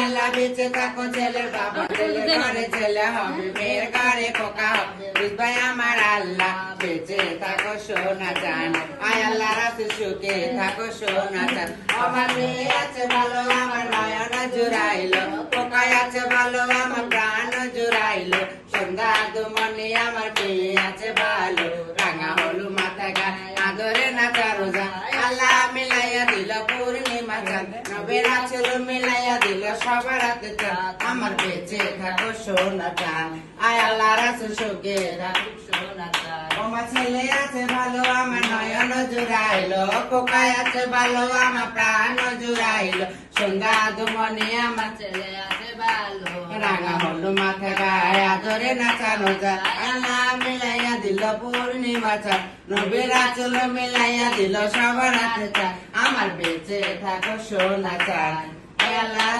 আল্লাহ বেঁচে থাকো ছেলের বাবা ছেলে ঘরে ছেলে হবে মেয়ের ঘরে খোকা হবে বুঝবাই আমার আল্লাহ বেঁচে থাকো সোনা চান আয় আল্লাহ রাতে সুখে থাকো সোনা চান আমার মেয়ে আছে ভালো আমার নয়ন জুড়াইলো খোকায় আছে ভালো আমার প্রাণ জুড়াইলো সন্ধ্যা মনে আমার মেয়ে আছে ভালো রাঙা হলু মাথা গায়ে আদরে নাচা রোজা আল্লাহ মিলাইয়া দিল পূর্ণিমা চাঁদ নবের আচল মিলাইয়া দিল সবার হাতে চাঁদ আমার বেঁচে থাকো সোনা চাঁদ আয় আল্লাহ রাসূল সুখে রাখুক সোনা চাঁদ আমার ছেলে আছে ভালো আমার নয়ন জুড়াইলো খোকায় আছে ভালো আমার প্রাণ জুড়াইলো সন্ধ্যা মনে আমার ছেলে আছে ভালো রাঙা হলো মাথা গায়ে আদরে নাচানো যায় আল্লাহ মিলাইয়া দিল পূর্ণিমা চাঁদ নবীর আচল মিলাইয়া দিল সবার হাতে চাঁদ আমার বেঁচে থাকো সোনা চাঁদ আল্লাহ